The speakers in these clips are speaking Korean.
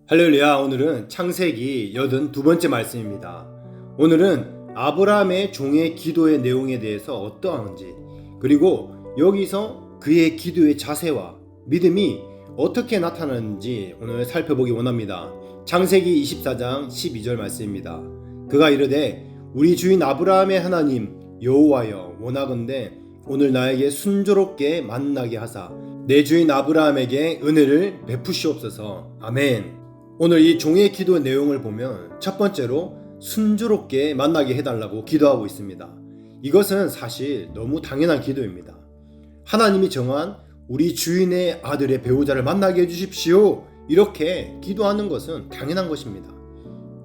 할렐루야. 오늘은 창세기 82번째 말씀입니다. 오늘은 아브라함의 종의 기도의 내용에 대해서 어떠한지, 그리고 여기서 그의 기도의 자세와 믿음이 어떻게 나타나는지 오늘 살펴보기 원합니다. 창세기 24장 12절 말씀입니다. 그가 이르되 우리 주인 아브라함의 하나님 여호와여, 원하건대 오늘 나에게 순조롭게 만나게 하사 내 주인 아브라함에게 은혜를 베푸시옵소서. 아멘. 오늘 이 종의 기도 내용을 보면 첫 번째로 순조롭게 만나게 해달라고 기도하고 있습니다. 이것은 사실 너무 당연한 기도입니다. 하나님이 정한 우리 주인의 아들의 배우자를 만나게 해주십시오, 이렇게 기도하는 것은 당연한 것입니다.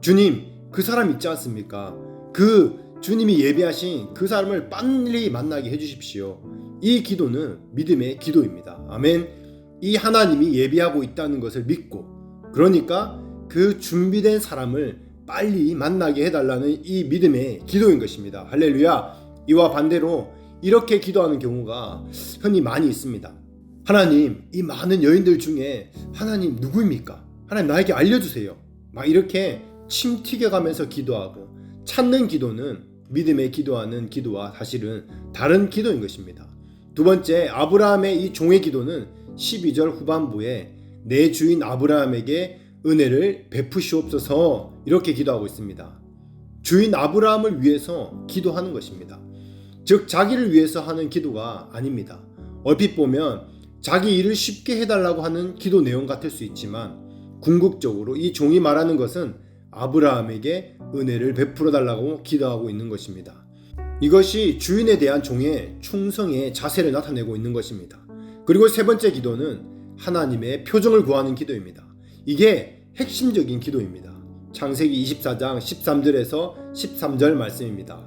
주님, 그 사람 있지 않습니까? 그 주님이 예비하신 그 사람을 빨리 만나게 해주십시오. 이 기도는 믿음의 기도입니다. 아멘. 이 하나님이 예비하고 있다는 것을 믿고, 그러니까 그 준비된 사람을 빨리 만나게 해달라는 이 믿음의 기도인 것입니다. 할렐루야. 이와 반대로 이렇게 기도하는 경우가 흔히 많이 있습니다. 하나님, 이 많은 여인들 중에 하나님 누구입니까? 하나님 나에게 알려주세요. 막 이렇게 침 튀겨가면서 기도하고, 찾는 기도는 믿음의 기도하는 기도와 사실은 다른 기도인 것입니다. 두 번째, 아브라함의 이 종의 기도는 12절 후반부에 내 주인 아브라함에게 은혜를 베푸시옵소서, 이렇게 기도하고 있습니다. 주인 아브라함을 위해서 기도하는 것입니다. 즉 자기를 위해서 하는 기도가 아닙니다. 얼핏 보면 자기 일을 쉽게 해달라고 하는 기도 내용 같을 수 있지만, 궁극적으로 이 종이 말하는 것은 아브라함에게 은혜를 베풀어 달라고 기도하고 있는 것입니다. 이것이 주인에 대한 종의 충성의 자세를 나타내고 있는 것입니다. 그리고 세 번째 기도는 하나님의 표정을 구하는 기도입니다. 이게 핵심적인 기도입니다. 창세기 24장 13절에서 13절 말씀입니다.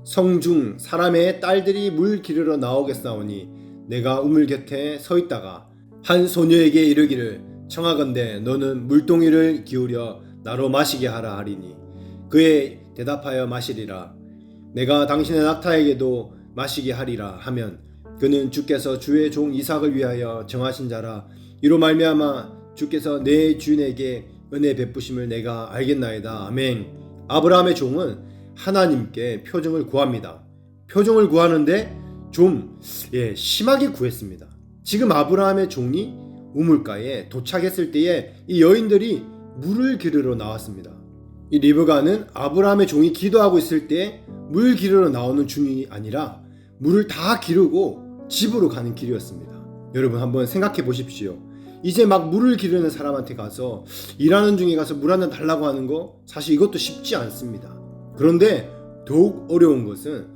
성중 사람의 딸들이 물 기르러 나오겠사오니 내가 우물 곁에 서 있다가 한 소녀에게 이르기를 청하건대 너는 물동이를 기울여 나로 마시게 하라 하리니 그의 대답하여 마시리라. 내가 당신의 낙타에게도 마시게 하리라 하면 그는 주께서 주의 종 이삭을 위하여 정하신 자라. 이로 말미암아 주께서 내 주인에게 은혜 베푸심을 내가 알겠나이다. 아멘. 아브라함의 종은 하나님께 표정을 구합니다. 표정을 구하는데 좀 심하게 구했습니다. 지금 아브라함의 종이 우물가에 도착했을 때에 이 여인들이 물을 기르러 나왔습니다. 이 리브가는 아브라함의 종이 기도하고 있을 때 물 기르러 나오는 중이 아니라 물을 다 기르고 집으로 가는 길이었습니다. 여러분 한번 생각해 보십시오. 이제 막 물을 기르는 사람한테 가서, 일하는 중에 가서 물 한 잔 달라고 하는 거 사실 이것도 쉽지 않습니다. 그런데 더욱 어려운 것은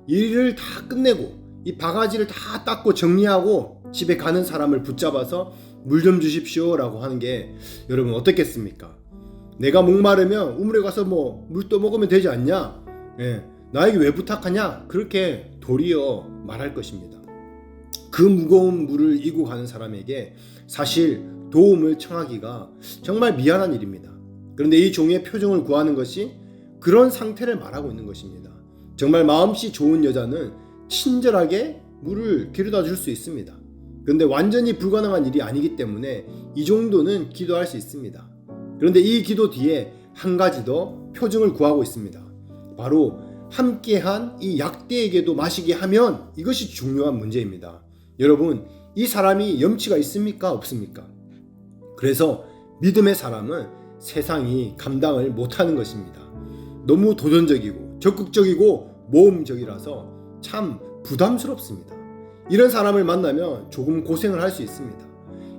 일을 다 끝내고 이 바가지를 다 닦고 정리하고 집에 가는 사람을 붙잡아서 물 좀 주십시오 라고 하는 게 여러분 어떻겠습니까? 내가 목마르면 우물에 가서 뭐 물 또 먹으면 되지 않냐? 나에게 왜 부탁하냐? 그렇게 도리어 말할 것입니다. 그 무거운 물을 이고 가는 사람에게 사실 도움을 청하기가 정말 미안한 일입니다. 그런데 이 종의 표정을 구하는 것이 그런 상태를 말하고 있는 것입니다. 정말 마음씨 좋은 여자는 친절하게 물을 기르다 줄 수 있습니다. 그런데 완전히 불가능한 일이 아니기 때문에 이 정도는 기도할 수 있습니다. 그런데 이 기도 뒤에 한 가지 더 표정을 구하고 있습니다. 바로 함께한 이 약대에게도 마시게 하면, 이것이 중요한 문제입니다. 여러분, 이 사람이 염치가 있습니까? 없습니까? 그래서 믿음의 사람은 세상이 감당을 못하는 것입니다. 너무 도전적이고 적극적이고 모험적이라서 참 부담스럽습니다. 이런 사람을 만나면 조금 고생을 할 수 있습니다.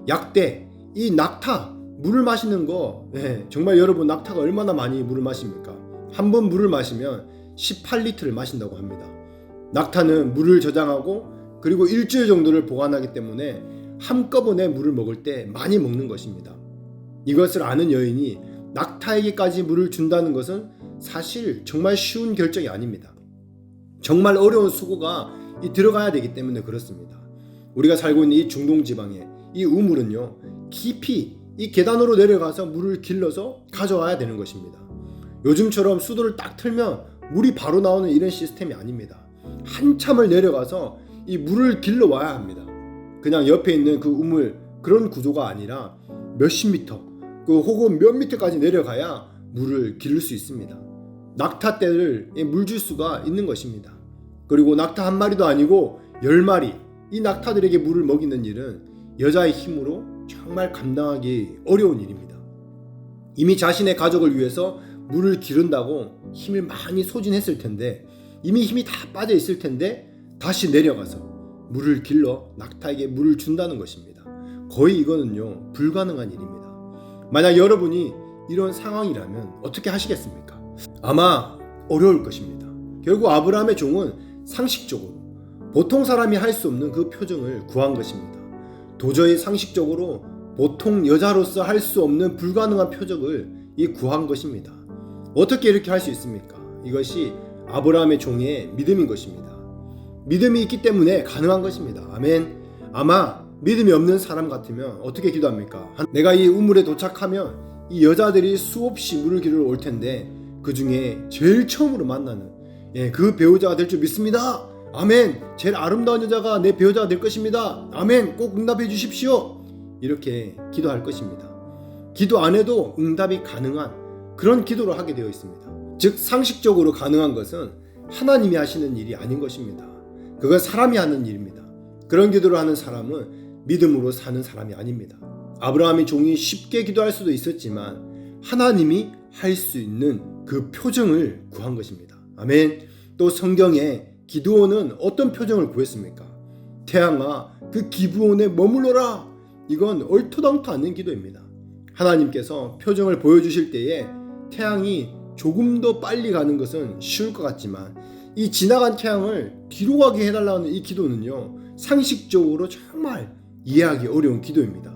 약대, 이 낙타, 물을 마시는 거, 정말 여러분 낙타가 얼마나 많이 물을 마십니까? 한 번 물을 마시면 18리터를 마신다고 합니다. 낙타는 물을 저장하고 그리고 일주일 정도를 보관하기 때문에 한꺼번에 물을 먹을 때 많이 먹는 것입니다. 이것을 아는 여인이 낙타에게까지 물을 준다는 것은 사실 정말 쉬운 결정이 아닙니다. 정말 어려운 수고가 들어가야 되기 때문에 그렇습니다. 우리가 살고 있는 이 중동 지방에 이 우물은요, 깊이 이 계단으로 내려가서 물을 길러서 가져와야 되는 것입니다. 요즘처럼 수도를 딱 틀면 물이 바로 나오는 이런 시스템이 아닙니다. 한참을 내려가서 이 물을 길러 와야 합니다. 그냥 옆에 있는 그 우물, 그런 구조가 아니라 몇십 미터, 혹은 몇 미터까지 내려가야 물을 기를 수 있습니다. 낙타떼를 물 줄 수가 있는 것입니다. 그리고 낙타 한 마리도 아니고 10마리, 이 낙타들에게 물을 먹이는 일은 여자의 힘으로 정말 감당하기 어려운 일입니다. 이미 자신의 가족을 위해서 물을 기른다고 힘을 많이 소진했을 텐데, 이미 힘이 다 빠져 있을 텐데 다시 내려가서 물을 길러 낙타에게 물을 준다는 것입니다. 거의 이거는요, 불가능한 일입니다. 만약 여러분이 이런 상황이라면 어떻게 하시겠습니까? 아마 어려울 것입니다. 결국 아브라함의 종은 상식적으로 보통 사람이 할 수 없는 그 표정을 구한 것입니다. 도저히 상식적으로 보통 여자로서 할 수 없는 불가능한 표적을 구한 것입니다. 어떻게 이렇게 할 수 있습니까? 이것이 아브라함의 종의 믿음인 것입니다. 믿음이 있기 때문에 가능한 것입니다. 아멘. 아마 믿음이 없는 사람 같으면 어떻게 기도합니까? 내가 이 우물에 도착하면 이 여자들이 수없이 물을 기르러 올 텐데 그 중에 제일 처음으로 만나는 그 배우자가 될 줄 믿습니다. 아멘. 제일 아름다운 여자가 내 배우자가 될 것입니다. 아멘. 꼭 응답해 주십시오. 이렇게 기도할 것입니다. 기도 안 해도 응답이 가능한 그런 기도를 하게 되어 있습니다. 즉 상식적으로 가능한 것은 하나님이 하시는 일이 아닌 것입니다. 그건 사람이 하는 일입니다. 그런 기도를 하는 사람은 믿음으로 사는 사람이 아닙니다. 아브라함의 종이 쉽게 기도할 수도 있었지만 하나님이 할 수 있는 그 표정을 구한 것입니다. 아멘. 또 성경에 기드온은 어떤 표정을 구했습니까? 태양아 그 기브온에 머물러라. 이건 얼토당토 않는 기도입니다. 하나님께서 표정을 보여주실 때에 태양이 조금 더 빨리 가는 것은 쉬울 것 같지만 이 지나간 태양을 뒤로 가게 해달라는 이 기도는요, 상식적으로 정말 이해하기 어려운 기도입니다.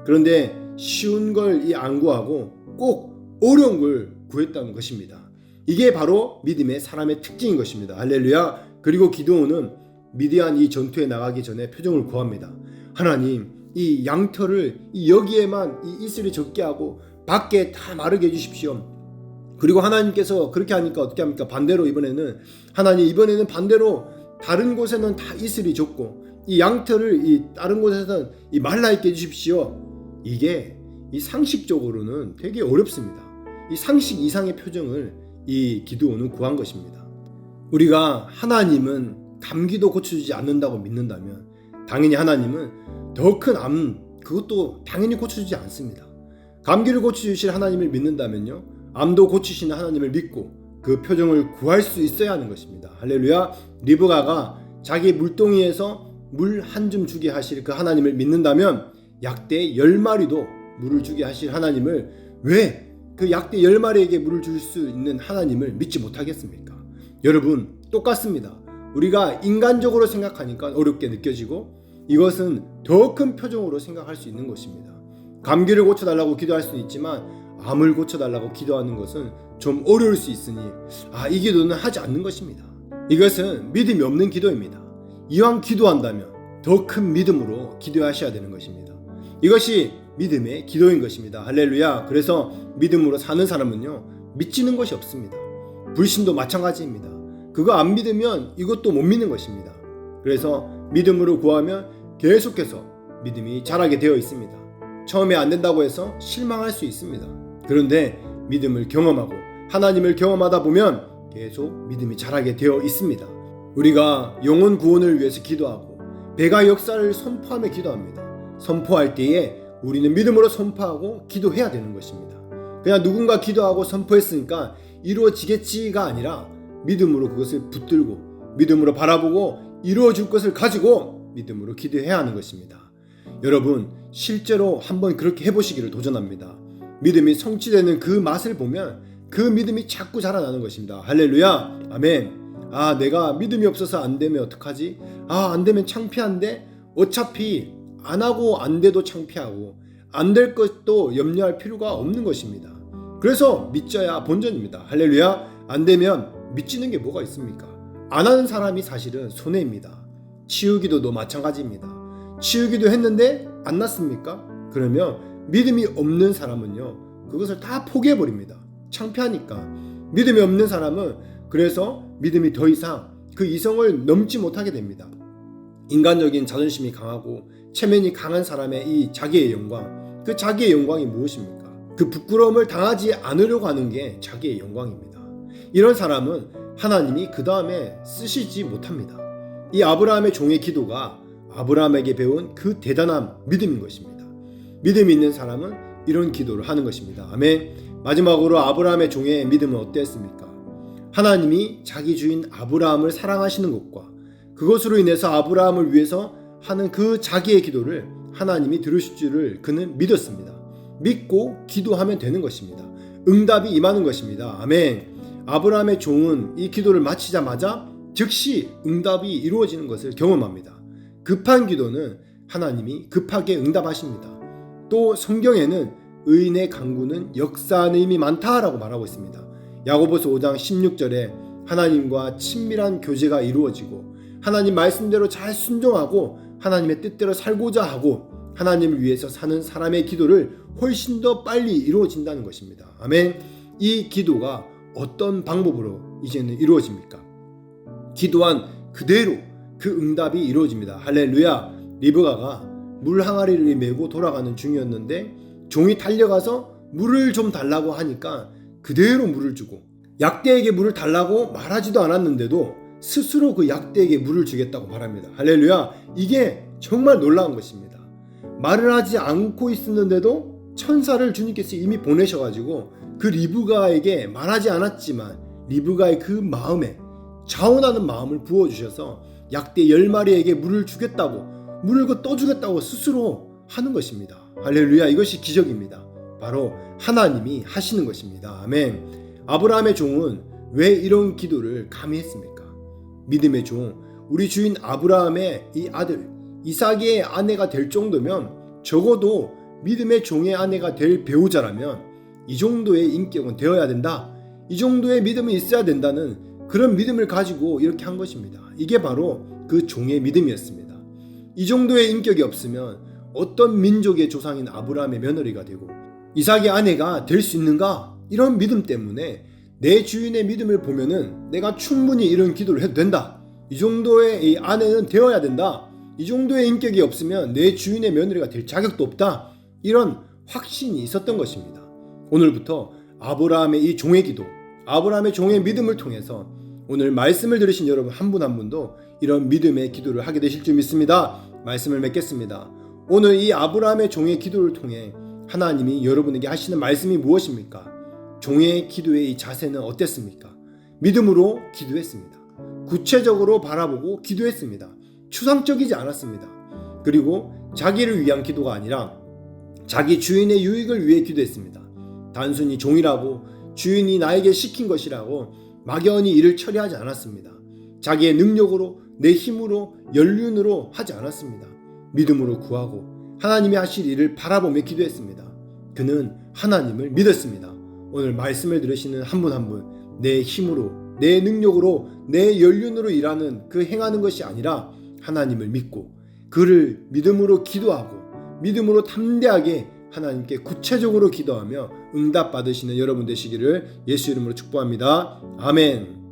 그런데 쉬운 걸 안 구하고 꼭 어려운 걸 구했다는 것입니다. 이게 바로 믿음의 사람의 특징인 것입니다. 할렐루야. 그리고 기드온은 미디안 이 전투에 나가기 전에 표정을 구합니다. 하나님, 이 양털을 여기에만 이 이슬이 적게 하고 밖에 다 마르게 해주십시오. 그리고 하나님께서 그렇게 하니까 어떻게 합니까? 반대로 이번에는 반대로 다른 곳에는 다 이슬이 적고 이 양털을 다른 곳에서는 말라 있게 해주십시오. 이게 이 상식적으로는 되게 어렵습니다. 이 상식 이상의 표정을 이 기드온은 구한 것입니다. 우리가 하나님은 감기도 고쳐주지 않는다고 믿는다면 당연히 하나님은 더 큰 암, 그것도 당연히 고쳐주지 않습니다. 감기를 고쳐주실 하나님을 믿는다면요, 암도 고치시는 하나님을 믿고 그 표정을 구할 수 있어야 하는 것입니다. 할렐루야. 리브가가 자기 물동이에서 물 한 줌 주게 하실 그 하나님을 믿는다면 약대 10마리도 물을 주게 하실 하나님을 왜 그 약대 10마리에게 물을 줄 수 있는 하나님을 믿지 못하겠습니까? 여러분 똑같습니다. 우리가 인간적으로 생각하니까 어렵게 느껴지고 이것은 더 큰 표정으로 생각할 수 있는 것입니다. 감기를 고쳐달라고 기도할 수는 있지만 암을 고쳐달라고 기도하는 것은 좀 어려울 수 있으니 이 기도는 하지 않는 것입니다. 이것은 믿음이 없는 기도입니다. 이왕 기도한다면 더 큰 믿음으로 기도하셔야 되는 것입니다. 이것이 믿음의 기도인 것입니다. 할렐루야. 그래서 믿음으로 사는 사람은요, 미치는 것이 없습니다. 불신도 마찬가지입니다. 그거 안 믿으면 이것도 못 믿는 것입니다. 그래서 믿음으로 구하면 계속해서 믿음이 자라게 되어 있습니다. 처음에 안 된다고 해서 실망할 수 있습니다. 그런데 믿음을 경험하고 하나님을 경험하다 보면 계속 믿음이 자라게 되어 있습니다. 우리가 영혼 구원을 위해서 기도하고 배가 역사를 선포하며 기도합니다. 선포할 때에 우리는 믿음으로 선포하고 기도해야 되는 것입니다. 그냥 누군가 기도하고 선포했으니까 이루어지겠지가 아니라 믿음으로 그것을 붙들고 믿음으로 바라보고 이루어질 것을 가지고 믿음으로 기도해야 하는 것입니다. 여러분 실제로 한번 그렇게 해보시기를 도전합니다. 믿음이 성취되는 그 맛을 보면 그 믿음이 자꾸 자라나는 것입니다. 할렐루야. 아멘. 내가 믿음이 없어서 안 되면 어떡하지? 안 되면 창피한데 어차피 안 하고 안 돼도 창피하고 안 될 것도 염려할 필요가 없는 것입니다. 그래서 믿져야 본전입니다. 할렐루야. 안 되면 믿지는 게 뭐가 있습니까? 안 하는 사람이 사실은 손해입니다. 치유기도도 마찬가지입니다. 치유기도 했는데 안 났습니까? 그러면 믿음이 없는 사람은요, 그것을 다 포기해버립니다. 창피하니까. 믿음이 없는 사람은 그래서 믿음이 더 이상 그 이성을 넘지 못하게 됩니다. 인간적인 자존심이 강하고 체면이 강한 사람의 이 자기의 영광, 그 자기의 영광이 무엇입니까? 그 부끄러움을 당하지 않으려고 하는 게 자기의 영광입니다. 이런 사람은 하나님이 그 다음에 쓰시지 못합니다. 이 아브라함의 종의 기도가 아브라함에게 배운 그 대단한 믿음인 것입니다. 믿음이 있는 사람은 이런 기도를 하는 것입니다. 아멘. 마지막으로 아브라함의 종의 믿음은 어땠습니까? 하나님이 자기 주인 아브라함을 사랑하시는 것과 그것으로 인해서 아브라함을 위해서 하는 그 자기의 기도를 하나님이 들으실 줄을 그는 믿었습니다. 믿고 기도하면 되는 것입니다. 응답이 임하는 것입니다. 아멘. 아브라함의 종은 이 기도를 마치자마자 즉시 응답이 이루어지는 것을 경험합니다. 급한 기도는 하나님이 급하게 응답하십니다. 또 성경에는 의인의 간구는 역사하는 힘이 많다라고 말하고 있습니다. 야고보서 5장 16절에 하나님과 친밀한 교제가 이루어지고 하나님 말씀대로 잘 순종하고 하나님의 뜻대로 살고자 하고 하나님을 위해서 사는 사람의 기도를 훨씬 더 빨리 이루어진다는 것입니다. 아멘. 이 기도가 어떤 방법으로 이제는 이루어집니까? 기도한 그대로 그 응답이 이루어집니다. 할렐루야. 리브가가 물 항아리를 메고 돌아가는 중이었는데 종이 달려가서 물을 좀 달라고 하니까 그대로 물을 주고 약대에게 물을 달라고 말하지도 않았는데도 스스로 그 약대에게 물을 주겠다고 말합니다. 할렐루야. 이게 정말 놀라운 것입니다. 말을 하지 않고 있었는데도 천사를 주님께서 이미 보내셔가지고 그 리브가에게 말하지 않았지만 리브가의 그 마음에 자원하는 마음을 부어주셔서 약대 10마리에게 물을 주겠다고 물을 떠주겠다고 스스로 하는 것입니다. 할렐루야. 이것이 기적입니다. 바로 하나님이 하시는 것입니다. 아멘. 아브라함의 종은 왜 이런 기도를 감히 했습니까? 믿음의 종, 우리 주인 아브라함의 이 아들 이삭의 아내가 될 정도면 적어도 믿음의 종의 아내가 될 배우자라면 이 정도의 인격은 되어야 된다. 이 정도의 믿음이 있어야 된다는 그런 믿음을 가지고 이렇게 한 것입니다. 이게 바로 그 종의 믿음이었습니다. 이 정도의 인격이 없으면 어떤 민족의 조상인 아브라함의 며느리가 되고 이삭의 아내가 될 수 있는가? 이런 믿음 때문에 내 주인의 믿음을 보면은 내가 충분히 이런 기도를 해도 된다. 이 정도의 이 아내는 되어야 된다. 이 정도의 인격이 없으면 내 주인의 며느리가 될 자격도 없다. 이런 확신이 있었던 것입니다. 오늘부터 아브라함의 이 종의 기도, 아브라함의 종의 믿음을 통해서 오늘 말씀을 들으신 여러분 한 분 한 분도 이런 믿음의 기도를 하게 되실 줄 믿습니다. 말씀을 맺겠습니다. 오늘 이 아브라함의 종의 기도를 통해 하나님이 여러분에게 하시는 말씀이 무엇입니까? 종의 기도의 이 자세는 어땠습니까? 믿음으로 기도했습니다. 구체적으로 바라보고 기도했습니다. 추상적이지 않았습니다. 그리고 자기를 위한 기도가 아니라 자기 주인의 유익을 위해 기도했습니다. 단순히 종이라고 주인이 나에게 시킨 것이라고 막연히 일을 처리하지 않았습니다. 자기의 능력으로 내 힘으로 연륜으로 하지 않았습니다. 믿음으로 구하고 하나님이 하실 일을 바라보며 기도했습니다. 그는 하나님을 믿었습니다. 오늘 말씀을 들으시는 한 분 한 분 내 힘으로 내 능력으로 내 연륜으로 일하는 그 행하는 것이 아니라 하나님을 믿고 그를 믿음으로 기도하고 믿음으로 담대하게 하나님께 구체적으로 기도하며 응답 받으시는 여러분 되시기를 예수 이름으로 축복합니다. 아멘.